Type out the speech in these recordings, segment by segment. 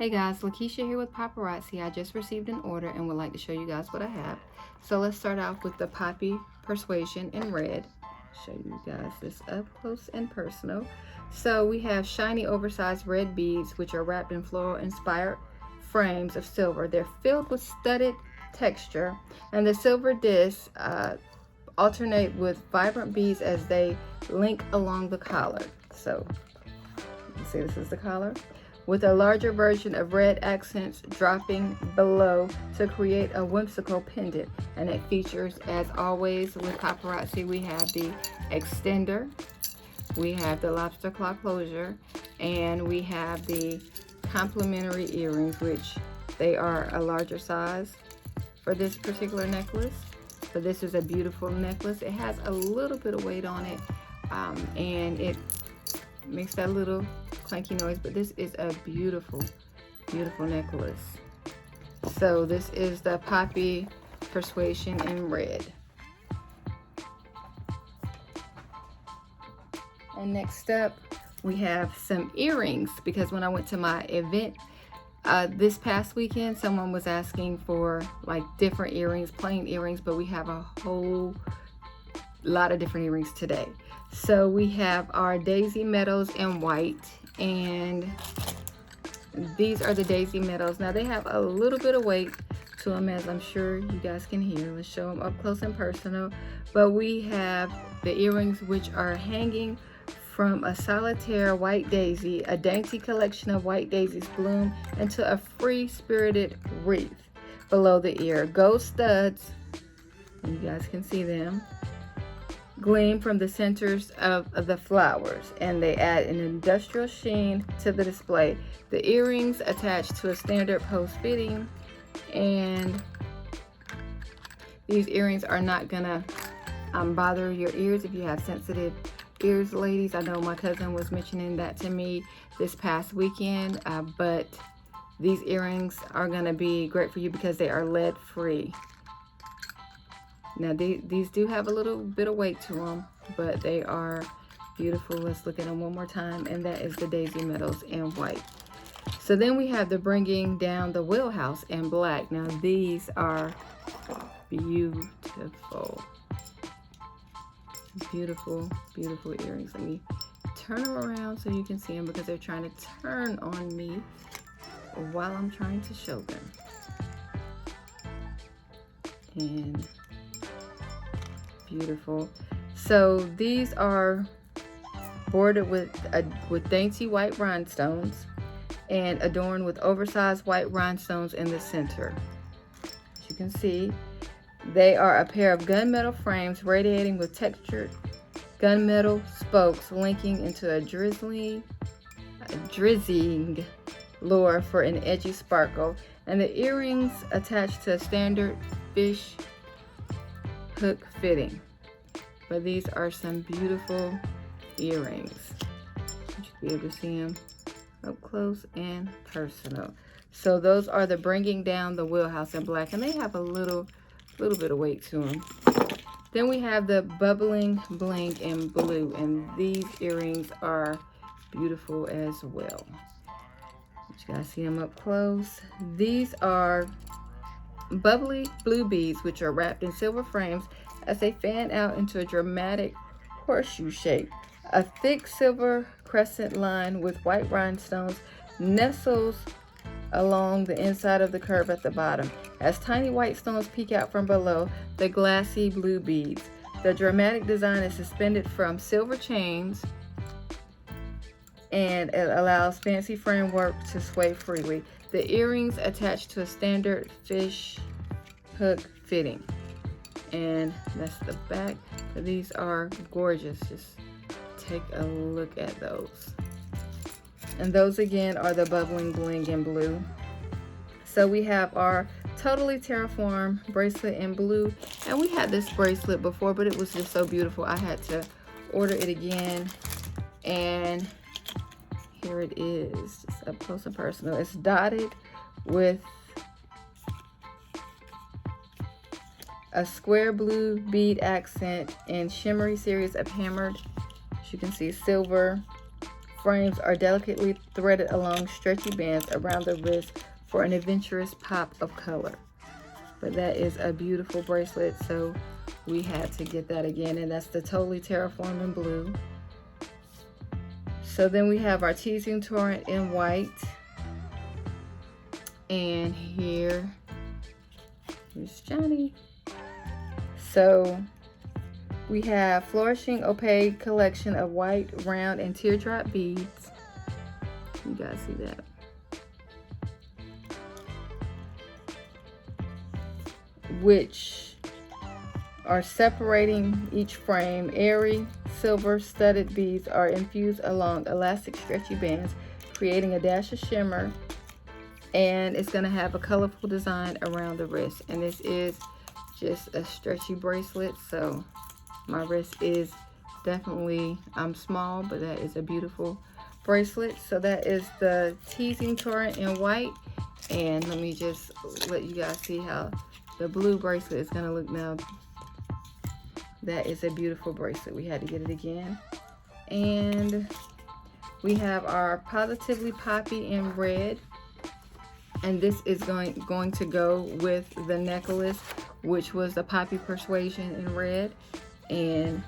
Hey guys, Lakeisha here with Paparazzi. I just received an order and would like to show you guys what I have. So let's start off with the Poppy Persuasion in red. Show you guys this up close and personal. So we have shiny oversized red beads which are wrapped in floral inspired frames of silver. They're filled with studded texture, and the silver discs alternate with vibrant beads as they link along the collar. So you can see this is the collar, with a larger version of red accents dropping below to create a whimsical pendant. And it features, as always with Paparazzi, we have the extender, we have the lobster claw closure, and we have the complimentary earrings, which they are a larger size for this particular necklace. But this is a beautiful necklace. It has a little bit of weight on it, and it makes that little clanky noise, but this is a beautiful necklace. So this is the Poppy Persuasion in red. And next up we have some earrings, because when I went to my event this past weekend, someone was asking for like different earrings, plain earrings, but we have a whole lot of different earrings today. So we have our Daisy Meadows in white, and these are the Daisy Meadows. Now they have a little bit of weight to them, as I'm sure you guys can hear. Let's show them up close and personal. But we have the earrings which are hanging from a solitaire white daisy. A dainty collection of white daisies bloom into a free-spirited wreath below the ear. Gold studs, you guys can see them, gleam from the centers of the flowers, and they add an industrial sheen to the display. The earrings attach to a standard post fitting, and these earrings are not gonna bother your ears if you have sensitive ears, ladies. I know my cousin was mentioning that to me this past weekend, but these earrings are gonna be great for you because they are lead free. Now these do have a little bit of weight to them, but they are beautiful. Let's look at them one more time, and that is the Daisy Meadows in white. So then we have the Bringing Down the Wheelhouse in black. Now these are beautiful, beautiful earrings. Let me turn them around so you can see them, because they're trying to turn on me while I'm trying to show them. And beautiful. So these are bordered with dainty white rhinestones and adorned with oversized white rhinestones in the center. As you can see, they are a pair of gunmetal frames radiating with textured gunmetal spokes linking into a drizzling lure for an edgy sparkle, and the earrings attached to a standard fish hook fitting. But these are some beautiful earrings. You should be able to see them up close and personal. So those are the Bringing Down the Wheelhouse in black, and they have a little bit of weight to them. Then we have the Bubbling Bling in blue, and these earrings are beautiful as well. You guys see them up close. These are bubbly blue beads which are wrapped in silver frames as they fan out into a dramatic horseshoe shape. A thick silver crescent line with white rhinestones nestles along the inside of the curve at the bottom, as tiny white stones peek out from below the glassy blue beads. The dramatic design is suspended from silver chains, and it allows fancy framework to sway freely. The earrings attach to a standard fish hook fitting, and that's the back. These are gorgeous. Just take a look at those. And those again are the Bubbling Bling in blue. So we have our Totally Terraform bracelet in blue, and we had this bracelet before, but it was just so beautiful I had to order it again, and here it is, just up close and personal. It's dotted with a square blue bead accent and shimmery series of hammered, as you can see, silver frames are delicately threaded along stretchy bands around the wrist for an adventurous pop of color. But that is a beautiful bracelet, so we had to get that again, and that's the Totally Terraform in blue. So then we have our Teasing Torrent in white. And here's Johnny. So we have Flourishing Opaque collection of white, round, and teardrop beads. You guys see that? Which are separating each frame. Airy silver studded beads are infused along elastic stretchy bands, creating a dash of shimmer, and it's going to have a colorful design around the wrist. And this is just a stretchy bracelet, so my wrist is definitely, I'm small, but that is a beautiful bracelet. So that is the Teasing Torrent in white, and let me just let you guys see how the blue bracelet is going to look now. That is a beautiful bracelet. We had to get it again. And we have our Positively Poppy in red. And this is going to go with the necklace, which was the Poppy Persuasion in red. And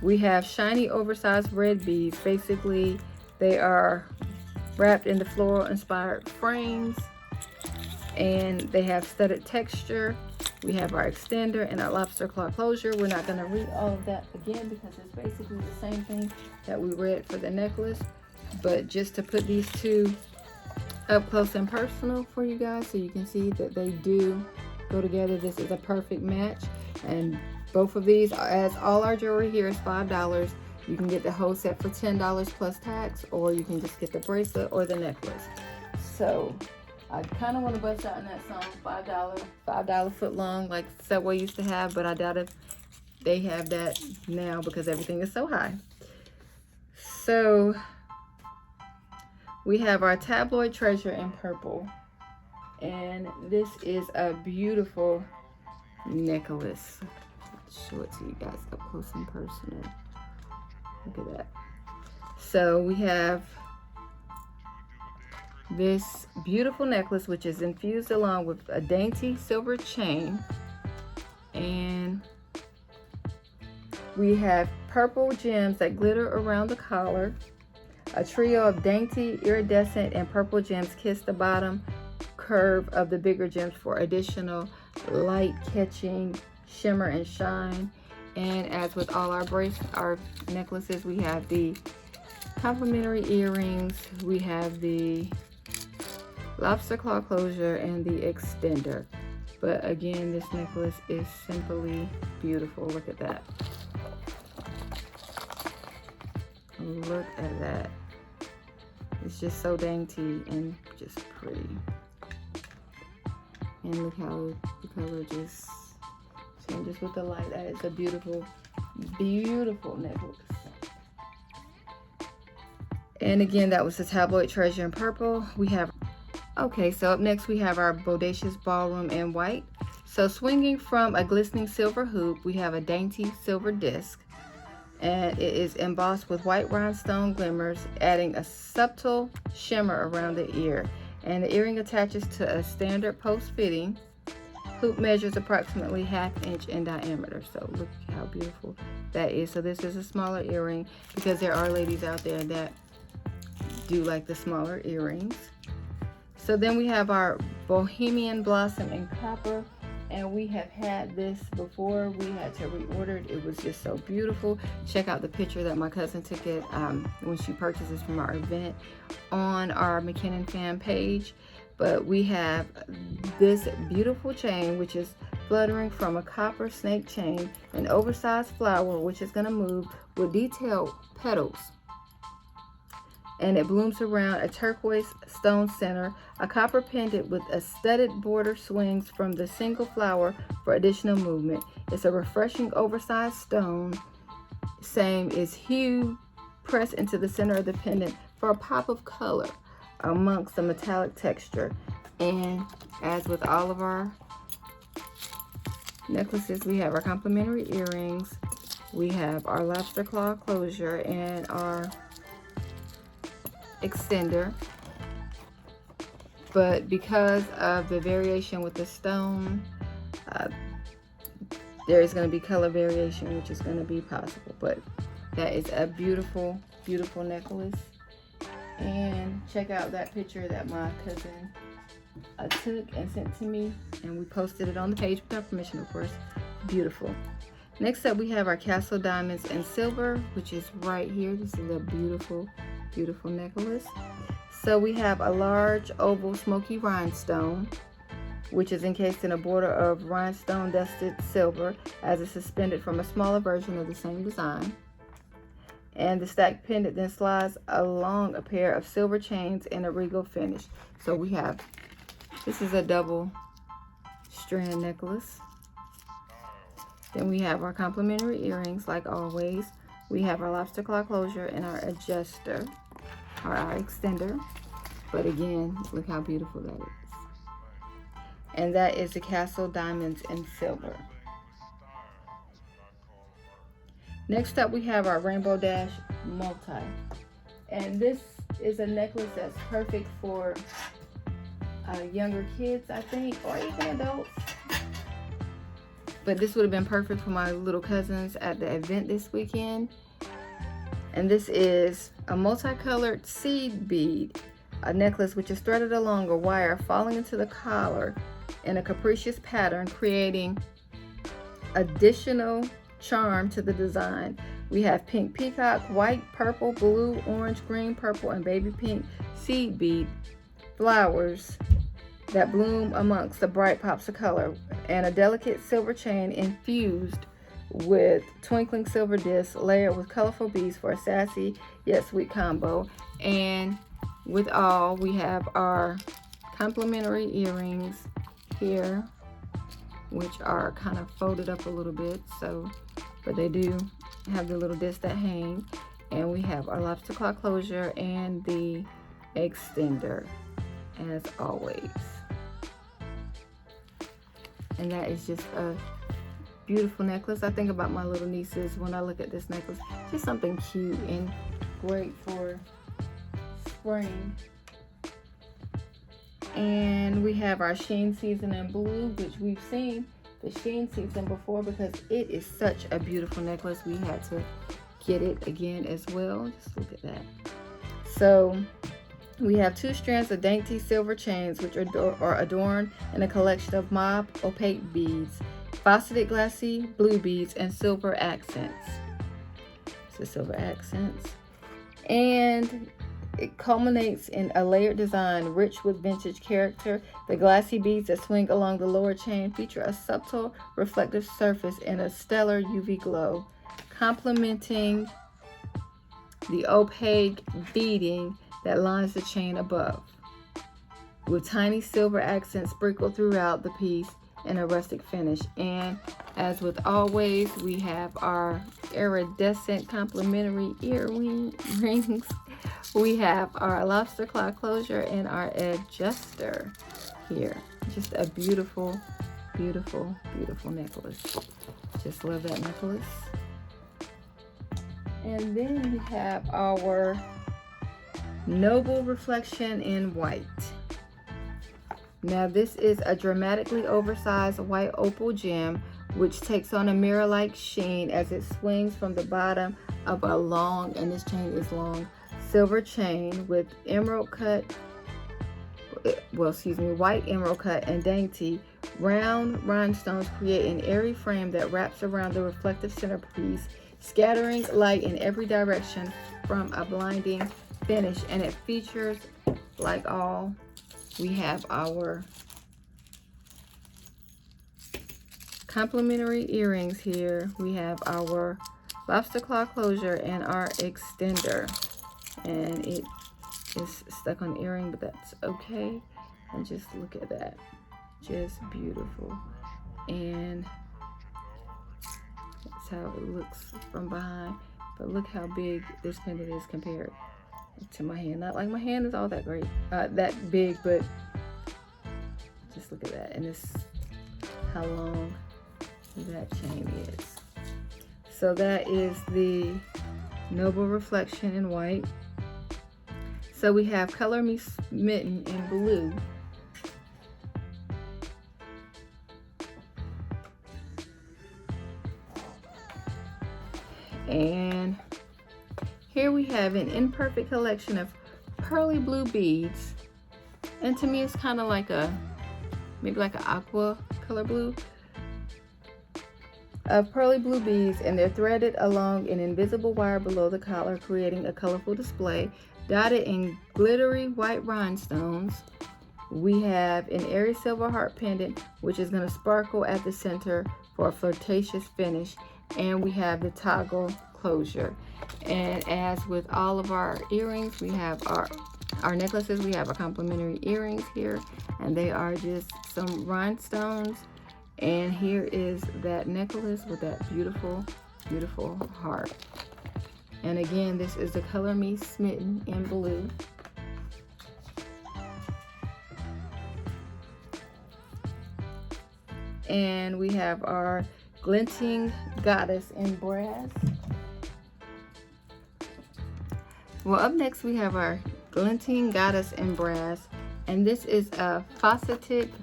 we have shiny oversized red beads. Basically, they are wrapped in the floral inspired frames, and they have studded texture. We have our extender and our lobster claw closure. We're not going to read all of that again because it's basically the same thing that we read for the necklace, but just to put these two up close and personal for you guys so you can see that they do go together. This is a perfect match, and both of these, as all our jewelry here, is $5. You can get the whole set for $10 plus tax, or you can just get the bracelet or the necklace. So I kind of want to bust out in that song, $5 foot long like Subway used to have, but I doubt if they have that now because everything is so high. So we have our Tabloid Treasure in purple, and this is a beautiful necklace. Let's show it to you guys up close and personal. Look at that. So we have this beautiful necklace, which is infused along with a dainty silver chain, and we have purple gems that glitter around the collar. A trio of dainty, iridescent, and purple gems kiss the bottom curve of the bigger gems for additional light-catching shimmer and shine. And as with all our necklaces, we have the complimentary earrings, we have the lobster claw closure, and the extender. But again, this necklace is simply beautiful. Look at that. Look at that. It's just so dainty and just pretty. And look how the color just changes with the light. That is a beautiful, beautiful necklace. And again, that was the Tabloid Treasure in purple. We have, okay, so up next we have our Bodacious Ballroom in white. So swinging from a glistening silver hoop, we have a dainty silver disc, and it is embossed with white rhinestone glimmers, adding a subtle shimmer around the ear. And the earring attaches to a standard post fitting. Hoop measures approximately ½ inch in diameter. So look how beautiful that is. So this is a smaller earring because there are ladies out there that do like the smaller earrings. So then we have our Bohemian Blossom in copper, and we have had this before. We had to reorder it. It was just so beautiful. Check out the picture that my cousin took it when she purchased this from our event on our McKinnon fan page. But we have this beautiful chain, which is fluttering from a copper snake chain, an oversized flower, which is going to move with detailed petals, and it blooms around a turquoise stone center. A copper pendant with a studded border swings from the single flower for additional movement. It's a refreshing oversized stone. Same is hue pressed into the center of the pendant for a pop of color amongst the metallic texture. And as with all of our necklaces, we have our complimentary earrings, we have our lobster claw closure, and our extender, but because of the variation with the stone, there is going to be color variation, which is going to be possible. But that is a beautiful, beautiful necklace. And check out that picture that my cousin took and sent to me, and we posted it on the page with our permission, of course. Beautiful. Next up, we have our Castle Diamonds in Silver, which is right here. This is a beautiful, beautiful necklace. So we have a large oval smoky rhinestone, which is encased in a border of rhinestone dusted silver as it's suspended from a smaller version of the same design. And the stacked pendant then slides along a pair of silver chains in a regal finish. So we have, this is a double strand necklace. Then we have our complimentary earrings, like always. We have our lobster claw closure and our adjuster, or our extender. But again, look how beautiful that is. And that is the Castle Diamonds in Silver. Next up, we have our Rainbow Dash Multi. And this is a necklace that's perfect for younger kids, I think, or even adults. But this would have been perfect for my little cousins at the event this weekend. And this is a multicolored seed bead, a necklace which is threaded along a wire falling into the collar in a capricious pattern, creating additional charm to the design. We have pink peacock, white, purple, blue, orange, green, purple, and baby pink seed bead flowers that bloom amongst the bright pops of color, and a delicate silver chain infused with twinkling silver discs layered with colorful beads for a sassy yet sweet combo. And with all, we have our complimentary earrings here, which are kind of folded up a little bit, so, but they do have the little discs that hang. And we have our lobster claw closure and the extender, as always. And that is just a beautiful necklace. I think about my little nieces when I look at this necklace. Just something cute and great for spring. And we have our Sheen season in blue, which we've seen the Sheen season before because it is such a beautiful necklace. We had to get it again as well. Just look at that. So we have 2 strands of dainty silver chains, which are adorned in a collection of mauve opaque beads, faceted glassy blue beads, and silver accents. So silver accents. And it culminates in a layered design rich with vintage character. The glassy beads that swing along the lower chain feature a subtle reflective surface and a stellar UV glow, complementing the opaque beading that lines the chain above, with tiny silver accents sprinkled throughout the piece in a rustic finish. And as with always, we have our iridescent complimentary earrings. We have our lobster claw closure and our adjuster here. Just a beautiful, beautiful, beautiful necklace. Just love that necklace. And then we have our Noble Reflection in white. Now this is a dramatically oversized white opal gem which takes on a mirror-like sheen as it swings from the bottom of a long, and this chain is long, silver chain with emerald cut, white emerald cut and dainty round rhinestones create an airy frame that wraps around the reflective centerpiece, scattering light in every direction from a blinding finish. And it features, like all, we have our complimentary earrings here. We have our lobster claw closure and our extender, and it is stuck on the earring, but that's okay. And just look at that, just beautiful. And that's how it looks from behind, but look how big this pendant is compared to my hand. Not like my hand is all that great, that big, but just look at that. And this, how long that chain is. So that is the Noble Reflection in white. So we have Color Me Smitten in blue. And here we have an imperfect collection of pearly blue beads. And to me, it's kind of like maybe like an aqua color blue. Of pearly blue beads, and they're threaded along an invisible wire below the collar, creating a colorful display, dotted in glittery white rhinestones. We have an airy silver heart pendant, which is going to sparkle at the center for a flirtatious finish. And we have the toggle closure. And as with all of our earrings, we have our necklaces, we have our complimentary earrings here, and they are just some rhinestones. And here is that necklace with that beautiful, beautiful heart. And again, this is the Color Me Smitten in blue. And we have our Glinting Goddess in brass. Well, up next we have our Glinting Goddess in brass. And this is a faceted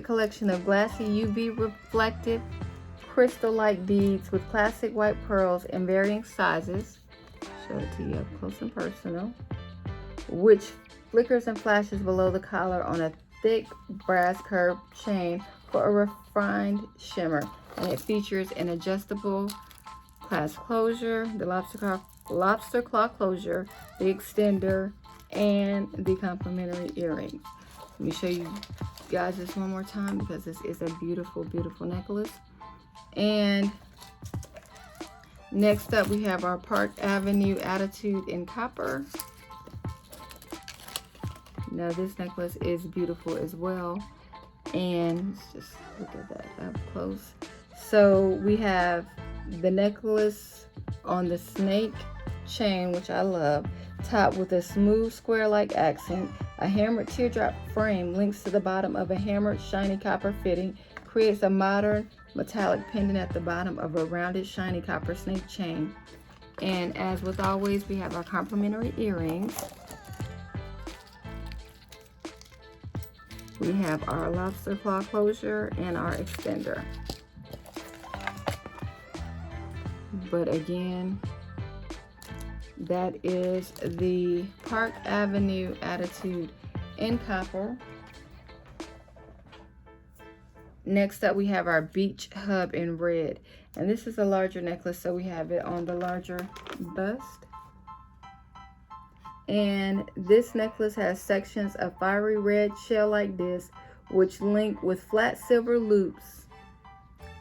collection of glassy UV reflective crystal-like beads with classic white pearls in varying sizes. Show it to you up close and personal. Which flickers and flashes below the collar on a thick brass curved chain for a refined shimmer. And it features an adjustable clasp closure, the lobster claw closure, the extender, and the complimentary earrings. Let me show you guys this one more time because this is a beautiful, beautiful necklace. And next up we have our Park Avenue Attitude in copper. Now this necklace is beautiful as well, and let's just look at that up close. So we have the necklace on the snake chain, which I love, topped with a smooth square-like accent. A hammered teardrop frame links to the bottom of a hammered shiny copper fitting, creates a modern metallic pendant at the bottom of a rounded shiny copper snake chain. And as with always, we have our complimentary earrings. We have our lobster claw closure and our extender. But again, that is the Park Avenue Attitude in copper. Next up, we have our Beach Hub in red. And this is a larger necklace, so we have it on the larger bust. And this necklace has sections of fiery red shell-like disc, which link with flat silver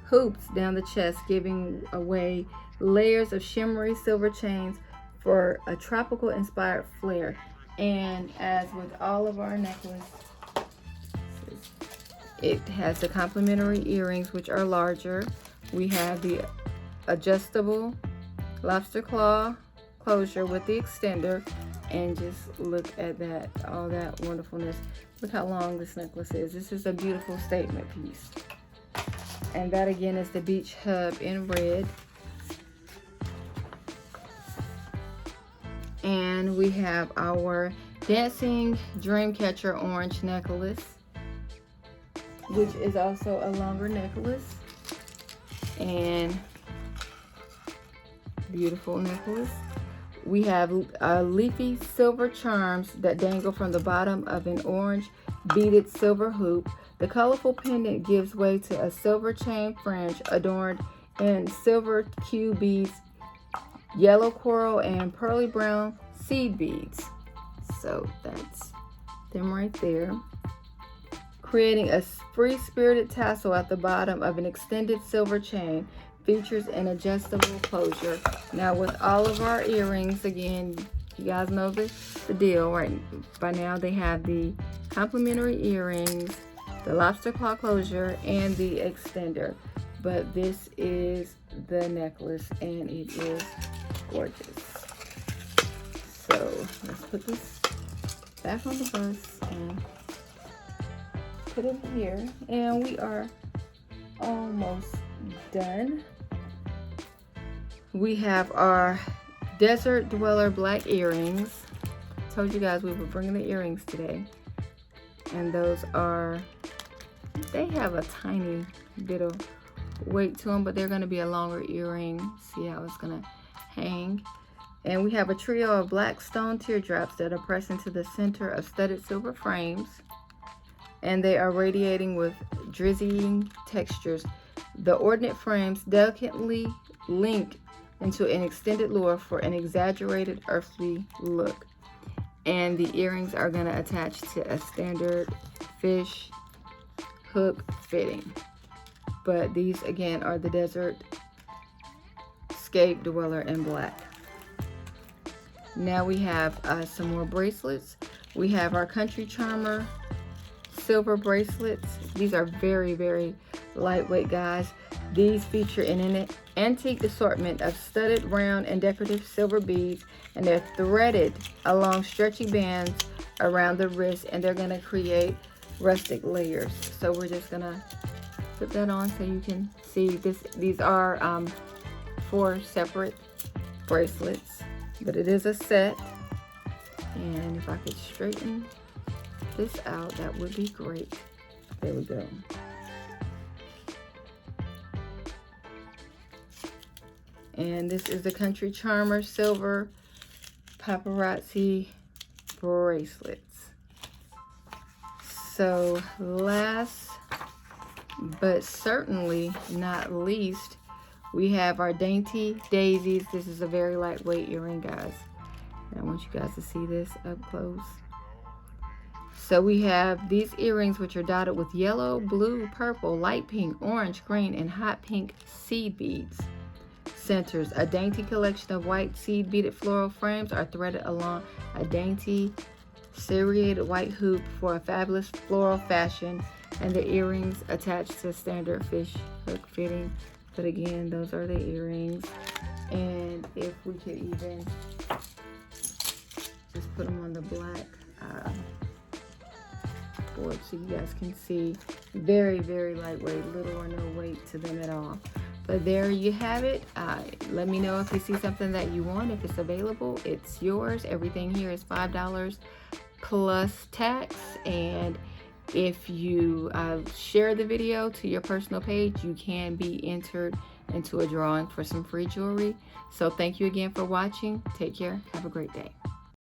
hoops down the chest, giving away layers of shimmery silver chains for a tropical inspired flair. And as with all of our necklaces, it has the complimentary earrings, which are larger. We have the adjustable lobster claw closure with the extender. And just look at that, all that wonderfulness. Look how long this necklace is. This is a beautiful statement piece. And that again is the Beach Hub in red. And we have our Dancing Dreamcatcher orange necklace, which is also a longer necklace. And beautiful necklace. We have leafy silver charms that dangle from the bottom of an orange beaded silver hoop. The colorful pendant gives way to a silver chain fringe adorned in silver Q beads, yellow coral, and pearly brown seed beads. So that's them right there. Creating a free-spirited tassel at the bottom of an extended silver chain. Features an adjustable closure. Now with all of our earrings, again, you guys know the deal, right? By now they have the complimentary earrings, the lobster claw closure, and the extender. But this is the necklace, and it is gorgeous. So let's put this back on the bus and put it here. And we are almost done. We have our Desert Dweller black earrings. Told you guys we were bringing the earrings today. And those are, they have a tiny bit of weight to them, but they're going to be a longer earring. See how it's going to hang. And we have a trio of black stone teardrops that are pressed into the center of studded silver frames. And they are radiating with drizzying textures. The ordnate frames delicately link into an extended lure for an exaggerated earthly look. And the earrings are going to attach to a standard fish hook fitting. But these again are the Desertscape Dweller in black. Now we have some more bracelets. We have our Country Charmer silver bracelets. These are very, very lightweight, guys. These feature an antique assortment of studded, round, and decorative silver beads, and they're threaded along stretchy bands around the wrist, and they're going to create rustic layers. So we're just going to put that on so you can see this. These are 4 separate bracelets, but it is a set. And if I could straighten this out, that would be great. There we go. And this is the Country Charmer silver Paparazzi bracelets. So last but certainly not least, we have our Dainty Daisies. This is a very lightweight earring, guys. And I want you guys to see this up close. So we have these earrings, which are dotted with yellow, blue, purple, light pink, orange, green, and hot pink seed beads. Centers. A dainty collection of white seed beaded floral frames are threaded along a dainty serrated white hoop for a fabulous floral fashion, and the earrings attached to standard fish hook fitting. But again, those are the earrings. And if we could even just put them on the black board so you guys can see, very, very lightweight, little or no weight to them at all. But there you have it. Let me know if you see something that you want. If it's available, it's yours. Everything here is $5 plus tax. And if you share the video to your personal page, you can be entered into a drawing for some free jewelry. So thank you again for watching. Take care. Have a great day.